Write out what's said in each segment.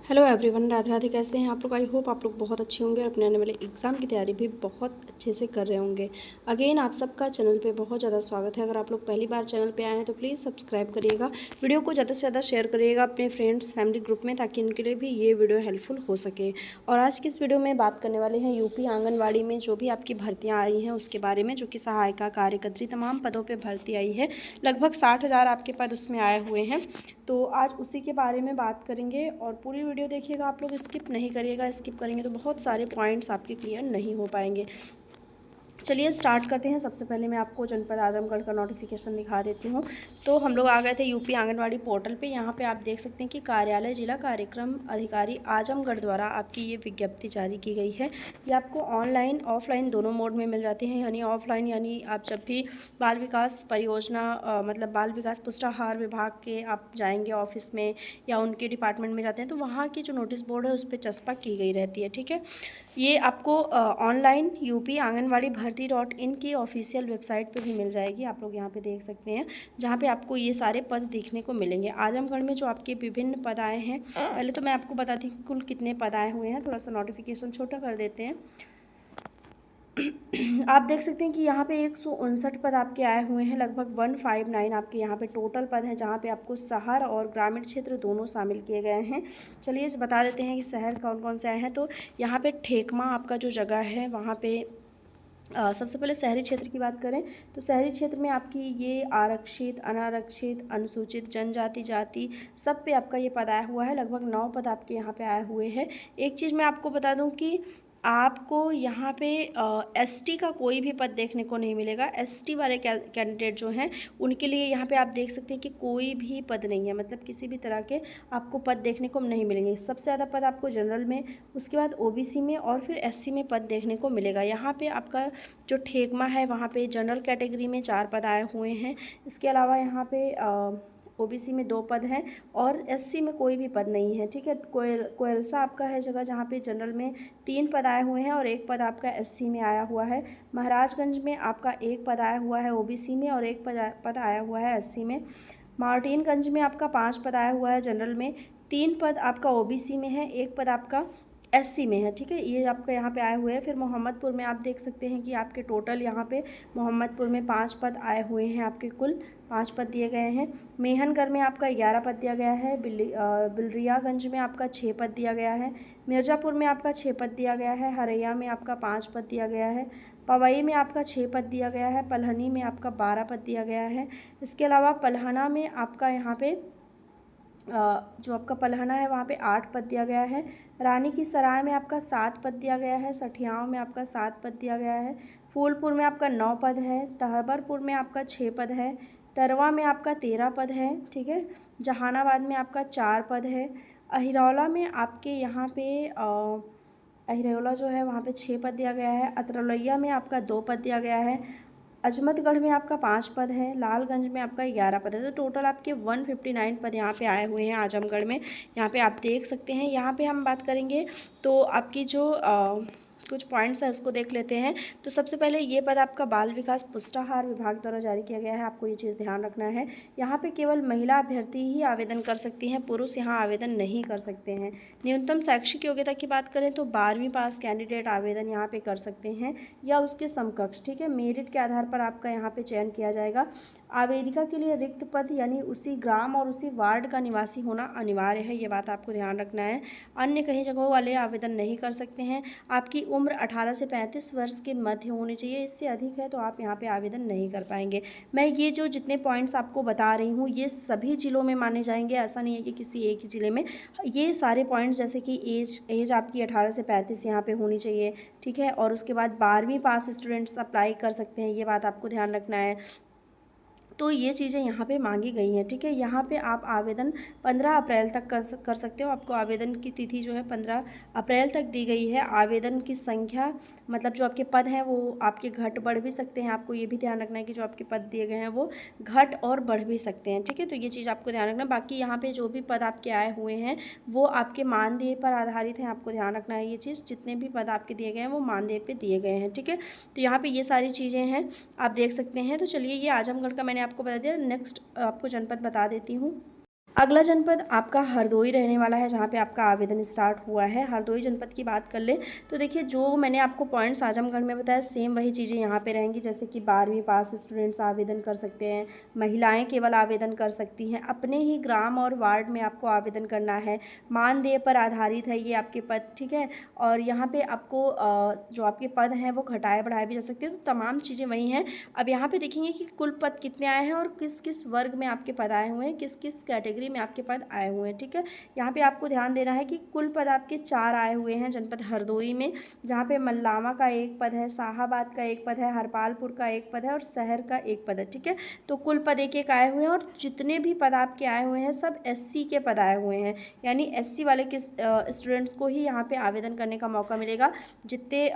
Hello everyone, Radhe Radhe. कैसे हैं आप लोग? आई होप आप लोग बहुत अच्छे होंगे और अपने आने वाले एग्ज़ाम की तैयारी भी बहुत अच्छे से कर रहे होंगे। अगेन आप सबका चैनल पे बहुत ज़्यादा स्वागत है। अगर आप लोग पहली बार चैनल पे आए हैं तो प्लीज़ सब्सक्राइब करिएगा, वीडियो को ज़्यादा से ज़्यादा शेयर करिएगा अपने फ्रेंड्स फैमिली ग्रुप में, ताकि उनके लिए भी ये वीडियो हेल्पफुल हो सके। और आज की इस वीडियो में बात करने वाले हैं यूपी आंगनबाड़ी में जो भी आपकी भर्तियाँ आई हैं उसके बारे में, जो कि सहायिका, कार्यकर्त्री, तमाम पदों पर भर्ती आई है। लगभग 60,000 आपके पद उसमें आए हुए हैं। तो आज उसी के बारे में बात करेंगे और पूरी वीडियो देखिएगा आप लोग, स्किप नहीं करिएगा। स्किप करेंगे तो बहुत सारे पॉइंट्स आपके क्लियर नहीं हो पाएंगे। चलिए स्टार्ट करते हैं। सबसे पहले मैं आपको जनपद आजमगढ़ का नोटिफिकेशन दिखा देती हूँ। तो हम लोग आ गए थे यूपी आंगनवाड़ी पोर्टल पे। यहाँ पे आप देख सकते हैं कि कार्यालय जिला कार्यक्रम अधिकारी आजमगढ़ द्वारा आपकी ये विज्ञप्ति जारी की गई है। ये आपको ऑनलाइन ऑफलाइन दोनों मोड में मिल जाती हैं। यानी ऑफलाइन यानी आप जब भी बाल विकास परियोजना मतलब बाल विकास पुष्टाहार विभाग के आप जाएंगे ऑफिस में या उनके डिपार्टमेंट में जाते हैं तो वहाँ की जो नोटिस बोर्ड है उस पर चस्पा की गई रहती है। ठीक है, ये आपको ऑनलाइन यूपी आंगनवाड़ी भर्ती.इन की ऑफिशियल वेबसाइट पे भी मिल जाएगी। आप लोग यहाँ पे देख सकते हैं, जहाँ पे आपको ये सारे पद देखने को मिलेंगे। आजमगढ़ में जो आपके विभिन्न पद आए हैं, पहले तो मैं आपको बताती हूँ कुल कितने पद आए हुए हैं। थोड़ा सा नोटिफिकेशन छोटा कर देते हैं। आप देख सकते हैं कि यहाँ पे 159 पद आपके आए हुए हैं। लगभग 159 आपके यहाँ पे टोटल पद हैं, जहाँ पे आपको शहर और ग्रामीण क्षेत्र दोनों शामिल किए गए हैं। चलिए इसे बता देते हैं कि शहर कौन कौन से आए हैं। तो यहाँ पे ठेकमा आपका जो जगह है वहाँ पे सबसे पहले शहरी क्षेत्र की बात करें तो शहरी क्षेत्र में आपकी ये आरक्षित, अनारक्षित, अनुसूचित जनजाति, जाति सब पे आपका ये पद आया हुआ है। लगभग 9 पद आपके यहाँ पे आए हुए हैं। एक चीज़ मैं आपको बता दूं कि आपको यहाँ पे एसटी का कोई भी पद देखने को नहीं मिलेगा। एसटी वाले कैंडिडेट जो हैं उनके लिए यहाँ पे आप देख सकते हैं कि कोई भी पद नहीं है, मतलब किसी भी तरह के आपको पद देखने को नहीं मिलेंगे। सबसे ज़्यादा पद आपको जनरल में, उसके बाद ओबीसी में और फिर एससी में पद देखने को मिलेगा। यहाँ पे आपका जो ठेकमा है वहाँ पे जनरल कैटेगरी में 4 पद आए हुए हैं। इसके अलावा यहाँ पे ओबीसी में 2 पद हैं और एससी में कोई भी पद नहीं है। ठीक है, कोयलसा आपका है जगह जहाँ पे जनरल में 3 पद आए हुए हैं और 1 पद आपका एससी में आया हुआ है। महाराजगंज में आपका 1 पद आया हुआ है ओबीसी में और 1 पद आया हुआ है एससी में। मार्टिनगंज में आपका 5 पद आया हुआ है जनरल में, 3 पद आपका ओबीसी में है, 1 पद आपका एससी में है। ठीक है, ये आपका यहाँ पे आए हुए हैं। फिर मोहम्मदपुर में आप देख सकते हैं कि आपके टोटल यहाँ पे मोहम्मदपुर में 5 पद आए हुए हैं। आपके कुल 5 पद दिए गए हैं। मेहनगढ़ में आपका 11 पद दिया गया है। बिलरियागंज में आपका 6 पद दिया गया है। मिर्ज़ापुर में आपका 6 पद दिया गया है। हरैया में आपका 5 पद दिया गया है। पवई में आपका 6 पद दिया गया है। पलहनी में आपका 12 पद दिया गया है। इसके अलावा पलहना में आपका यहाँ पे जो आपका पलहना है वहाँ पे 8 पद दिया गया है। रानी की सराय में आपका 7 पद दिया गया है। सठियाव में आपका 7 पद दिया गया है। फूलपुर में आपका 9 पद है। तहबरपुर में आपका 6 पद है। तरवा में आपका 13 पद है। ठीक है, जहानाबाद में आपका 4 पद है। अहिरौला में आपके यहाँ पे अहिरौला जो है वहाँ पे 6 पद दिया गया है। अतरौलिया में आपका 2 पद दिया गया है। अजमतगढ़ में आपका 5 पद है। लालगंज में आपका 11 पद है। तो टोटल आपके 159 पद यहाँ पे आए हुए हैं आजमगढ़ में। यहाँ पे आप देख सकते हैं। यहाँ पे हम बात करेंगे तो आपकी जो कुछ पॉइंट्स है उसको देख लेते हैं। तो सबसे पहले ये पद आपका बाल विकास पुष्टाहार विभाग द्वारा जारी किया गया है। आपको ये चीज़ ध्यान रखना है। यहाँ पे केवल महिला अभ्यर्थी ही आवेदन कर सकती हैं, पुरुष यहाँ आवेदन नहीं कर सकते हैं। न्यूनतम शैक्षिक योग्यता की बात करें तो 12वीं पास कैंडिडेट आवेदन यहाँ पे कर सकते हैं या उसके समकक्ष। ठीक है, मेरिट के आधार पर आपका यहाँ पे चयन किया जाएगा। आवेदिका के लिए रिक्त पद यानी उसी ग्राम और उसी वार्ड का निवासी होना अनिवार्य है, ये बात आपको ध्यान रखना है। अन्य कहीं जगहों वाले आवेदन नहीं कर सकते हैं। आपकी उम्र 18 से 35 वर्ष के मध्य होनी चाहिए। इससे अधिक है तो आप यहाँ पे आवेदन नहीं कर पाएंगे। मैं ये जो जितने पॉइंट्स आपको बता रही हूँ ये सभी ज़िलों में माने जाएंगे, ऐसा नहीं है कि किसी एक ही ज़िले में। ये सारे पॉइंट्स जैसे कि एज आपकी 18 से 35 यहाँ पे होनी चाहिए। ठीक है, और उसके बाद 12वीं पास स्टूडेंट्स अप्लाई कर सकते हैं, ये बात आपको ध्यान रखना है। तो ये चीज़ें यहाँ पे मांगी गई हैं। ठीक है, यहाँ पे आप आवेदन 15 अप्रैल तक कर सकते हो। आपको आवेदन की तिथि जो है 15 अप्रैल तक दी गई है। आवेदन की संख्या मतलब जो आपके पद हैं वो आपके घट बढ़ भी सकते हैं। आपको ये भी ध्यान रखना है कि जो आपके पद दिए गए हैं वो घट और बढ़ भी सकते हैं। ठीक है, तो ये चीज़ आपको ध्यान रखना। बाकी यहाँ पर जो भी पद आपके आए हुए हैं वो आपके मानदेय पर आधारित हैं, आपको ध्यान रखना है ये चीज़। जितने भी पद आपके दिए गए हैं वो मानदेय पर दिए गए हैं। ठीक है, तो यहाँ पर ये सारी चीज़ें हैं, आप देख सकते हैं। तो चलिए ये आजमगढ़ का मैंने आपको बता दिया। नेक्स्ट आपको जनपद बता देती हूँ। अगला जनपद आपका हरदोई रहने वाला है, जहाँ पे आपका आवेदन स्टार्ट हुआ है। हरदोई जनपद की बात कर ले तो देखिए, जो मैंने आपको पॉइंट्स आजमगढ़ में बताया सेम वही चीज़ें यहाँ पे रहेंगी। जैसे कि 12वीं पास स्टूडेंट्स आवेदन कर सकते हैं, महिलाएं केवल आवेदन कर सकती हैं, अपने ही ग्राम और वार्ड में आपको आवेदन करना है, मानदेय पर आधारित है ये आपके पद, ठीक है। और यहाँ पे आपको जो आपके पद हैं वो घटाए बढ़ाए भी जा सकते हैं, तो तमाम चीज़ें वही हैं। अब यहाँ पे देखेंगे कि कुल पद कितने आए हैं और किस किस वर्ग में आपके पद आए हुए हैं, किस किस कैटेगरी में आपके पद आए हुए हैं, ठीक है। यहाँ पे आपको ध्यान देना है कि कुल पद आपके 4 आए हुए हैं जनपद हरदोई में, जहाँ पे मल्लावा का एक पद है, साहाबाद का एक पद है, हरपालपुर का एक पद है और शहर का एक पद है, ठीक है। तो कुल पद एक एक आए हुए हैं और जितने भी पद आपके आए हुए हैं सब एससी के पद आए हुए हैं, यानी एससी वाले के स्टूडेंट्स को ही यहाँ पे आवेदन करने का मौका मिलेगा। जितने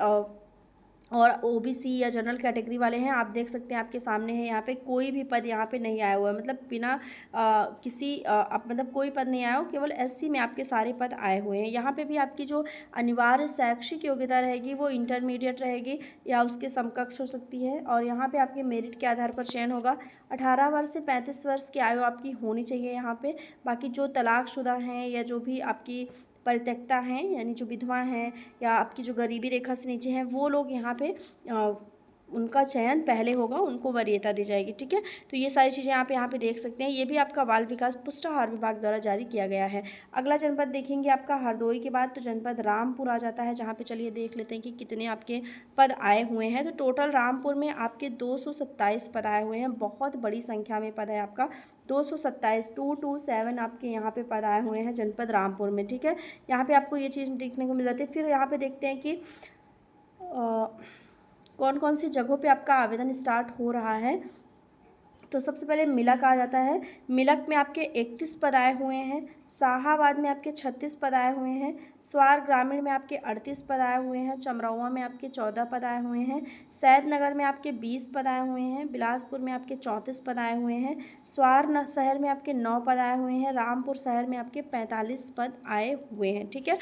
और ओबीसी या जनरल कैटेगरी वाले हैं, आप देख सकते हैं आपके सामने है, यहाँ पे कोई भी पद यहाँ पे नहीं आया हुआ है, मतलब बिना किसी आप मतलब कोई पद नहीं आया हो, केवल एससी में आपके सारे पद आए हुए हैं। यहाँ पे भी आपकी जो अनिवार्य शैक्षिक योग्यता रहेगी वो इंटरमीडिएट रहेगी या उसके समकक्ष हो सकती है, और यहाँ पे आपके मेरिट के आधार पर चयन होगा। 18 वर्ष से 35 वर्ष की आयु आपकी होनी चाहिए यहाँ पे। बाकी जो तलाकशुदा हैं या जो भी आपकी परित्यक्ता हैं, यानी जो विधवा हैं या आपकी जो गरीबी रेखा से नीचे हैं, वो लोग यहाँ पे उनका चयन पहले होगा, उनको वरीयता दी जाएगी, ठीक है। तो ये सारी चीज़ें आप यहाँ पे देख सकते हैं। ये भी आपका बाल विकास पुष्टाहार विभाग द्वारा जारी किया गया है। अगला जनपद देखेंगे आपका हरदोई के बाद तो जनपद रामपुर आ जाता है, जहाँ पे चलिए देख लेते हैं कि कितने आपके पद आए हुए हैं। तो टोटल रामपुर में आपके 227 पद आए हुए हैं, बहुत बड़ी संख्या में पद है आपका 227, 227 आपके यहाँ पे पद आए हुए हैं जनपद रामपुर में, ठीक है। यहाँ पे आपको ये चीज़ देखने को मिल जाती है। फिर यहाँ पे देखते हैं कि कौन कौन सी जगहों पे आपका आवेदन स्टार्ट हो रहा है। तो सबसे पहले मिलक आ जाता है। मिलक में आपके 31 पद आए हुए हैं, शाहाबाद में आपके 36 पद आए हुए हैं, स्वार ग्रामीण में आपके 38 पद आए हुए हैं, चमरौवा में आपके 14 पद आए हुए हैं, सैदनगर में आपके 20 पद आए हुए हैं, बिलासपुर में आपके 34 पद आए हुए हैं, स्वार शहर में आपके 9 पद आए हुए हैं, रामपुर शहर में आपके 45 पद आए हुए हैं, ठीक है।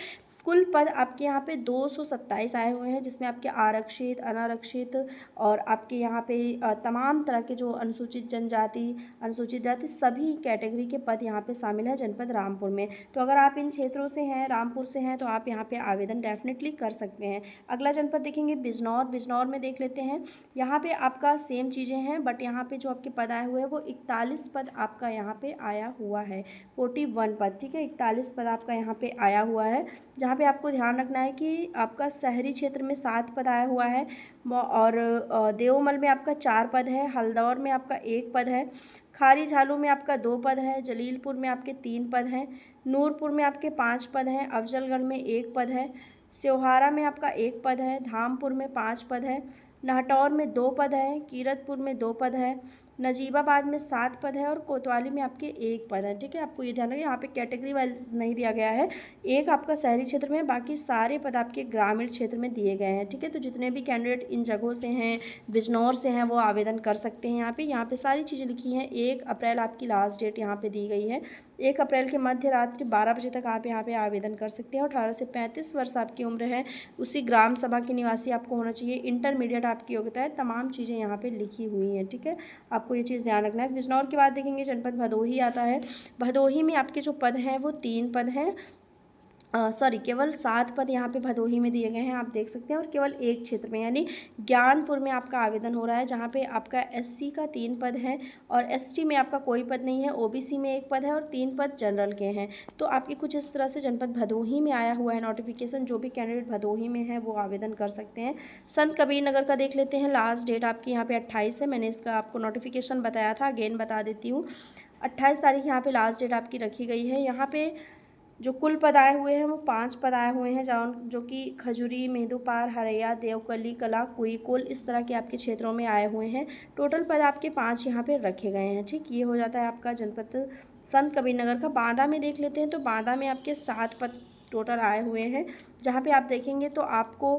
कुल पद आपके यहाँ पे 227 आए हुए हैं, जिसमें आपके आरक्षित, अनारक्षित और आपके यहाँ पे तमाम तरह के जो अनुसूचित जनजाति, अनुसूचित जाति सभी कैटेगरी के पद यहाँ पे शामिल है जनपद रामपुर में। तो अगर आप इन क्षेत्रों से हैं, रामपुर से हैं, तो आप यहाँ पे आवेदन डेफिनेटली कर सकते हैं। अगला जनपद देखेंगे बिजनौर। बिजनौर में देख लेते हैं, यहाँ पे आपका सेम चीज़ें हैं, बट यहाँ पे जो आपके पद आए हुए हैं वो 41 पद आपका यहाँ पे आया हुआ है, 41 पद, ठीक है। 41 पद आपका यहाँ पे आया हुआ है, जहाँ पे आपको ध्यान रखना है कि आपका शहरी क्षेत्र में 7 पद आया हुआ है, और देवमल में आपका 4 पद है, हल्दौर में आपका 1 पद है, खारी झालू में आपका 2 पद है, जलीलपुर में आपके 3 पद हैं, नूरपुर में आपके 5 पद हैं, अफजलगढ़ में 1 पद है, स्योहारा में आपका 1 पद है, धामपुर में 5 पद है, नाहटौर में 2 पद है, कीरतपुर में 2 पद है, नजीबाबाद में 7 पद है और कोतवाली में आपके 1 पद है, ठीक है। आपको ये ध्यान रखिए, यहाँ पे कैटेगरी वाइज नहीं दिया गया है, एक आपका शहरी क्षेत्र में, बाकी सारे पद आपके ग्रामीण क्षेत्र में दिए गए हैं, ठीक है। तो जितने भी कैंडिडेट इन जगहों से हैं, बिजनौर से हैं, वो आवेदन कर सकते हैं। यहाँ पे सारी चीज़ें लिखी हैं। 1 अप्रैल आपकी लास्ट डेट यहाँ पे दी गई है। 1 अप्रैल के मध्य रात्रि 12 बजे तक आप यहाँ पे आवेदन कर सकते हैं। 18 से 35 वर्ष आपकी उम्र है, उसी ग्राम सभा के निवासी आपको होना चाहिए, इंटरमीडिएट आपकी योग्यता है, तमाम चीज़ें यहाँ पे लिखी हुई हैं, ठीक है। आपको ये चीज़ ध्यान रखना है। बिजनौर के बाद देखेंगे जनपद भदोही आता है। भदोही में आपके जो पद हैं वो 3 पद हैं, केवल 7 पद यहाँ पे भदोही में दिए गए हैं, आप देख सकते हैं, और केवल एक क्षेत्र में यानी ज्ञानपुर में आपका आवेदन हो रहा है, जहाँ पे आपका एससी का 3 पद है और एसटी में आपका कोई पद नहीं है, ओबीसी में 1 पद है और 3 पद जनरल के हैं। तो आपकी कुछ इस तरह से जनपद भदोही में आया हुआ है नोटिफिकेशन। जो भी कैंडिडेट भदोही में है वो आवेदन कर सकते हैं। संत कबीर नगर का देख लेते हैं। लास्ट डेट आपकी यहाँ पे 28 है, मैंने इसका आपको नोटिफिकेशन बताया था, अगेन बता देती हूँ। 28 तारीख यहाँ पे लास्ट डेट आपकी रखी गई है। यहाँ पे जो कुल पद आए हुए हैं वो 5 पद आए हुए हैं, जो कि खजूरी, मेहंदूपार, हरैया, देवकली कला, कुईकोल इस तरह के आपके क्षेत्रों में आए हुए हैं। टोटल पद आपके 5 यहाँ पे रखे गए हैं, ठीक। ये हो जाता है आपका जनपद संत कबीरनगर का। बांदा में देख लेते हैं, तो बांदा में आपके 7 पद टोटल आए हुए हैं, जहाँ पे आप देखेंगे तो आपको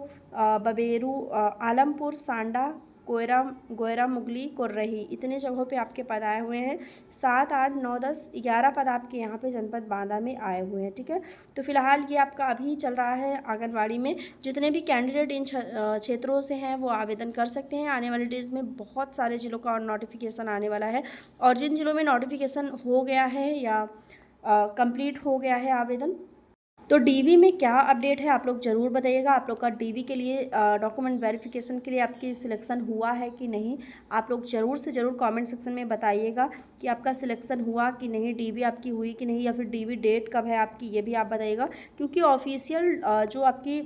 बबेरू, आलमपुर, सांडा, गोयरा मुगली, कुर्रही इतने जगहों पे आपके पद आए हुए हैं। 7, 8, 9, 10, 11 पद आपके यहाँ पे जनपद बांदा में आए हुए हैं, ठीक है। तो फिलहाल ये आपका अभी चल रहा है आंगनवाड़ी में। जितने भी कैंडिडेट इन क्षेत्रों से हैं वो आवेदन कर सकते हैं। आने वाले डेज़ में बहुत सारे जिलों का और नोटिफिकेशन आने वाला है, और जिन जिलों में नोटिफिकेशन हो गया है या कंप्लीट हो गया है आवेदन। तो डीवी में क्या अपडेट है आप लोग ज़रूर बताइएगा। आप लोग का डीवी के लिए डॉक्यूमेंट वेरिफिकेशन के लिए आपकी सिलेक्शन हुआ है कि नहीं, आप लोग ज़रूर से ज़रूर कमेंट सेक्शन में बताइएगा कि आपका सिलेक्शन हुआ कि नहीं, डीवी आपकी हुई कि नहीं, या फिर डीवी डेट कब है आपकी, ये भी आप बताइएगा। क्योंकि ऑफिशियल जो आपकी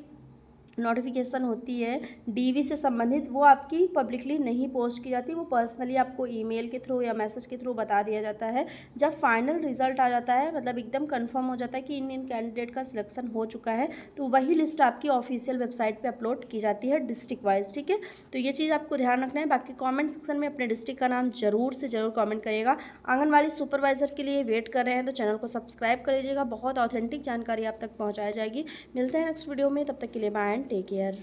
नोटिफिकेशन होती है डीवी से संबंधित, वो आपकी पब्लिकली नहीं पोस्ट की जाती, वो पर्सनली आपको ईमेल के थ्रू या मैसेज के थ्रू बता दिया जाता है। जब फाइनल रिजल्ट आ जाता है, मतलब एकदम कंफर्म हो जाता है कि इन कैंडिडेट का सिलेक्शन हो चुका है, तो वही लिस्ट आपकी ऑफिशियल वेबसाइट पे अपलोड की जाती है डिस्ट्रिक्ट वाइज, ठीक है। तो ये चीज़ आपको ध्यान रखना है। बाकी कॉमेंट सेक्शन में अपने डिस्ट्रिक्ट का नाम जरूर से ज़रूर कॉमेंट करिएगा। आंगनबाड़ी सुपरवाइजर के लिए वेट कर रहे हैं तो चैनल को सब्सक्राइब कर लीजिएगा, बहुत ऑथेंटिक जानकारी आप तक पहुँचाई जाएगी। मिलते हैं नेक्स्ट वीडियो में, तब तक के लिए बाय एंड टेक केयर।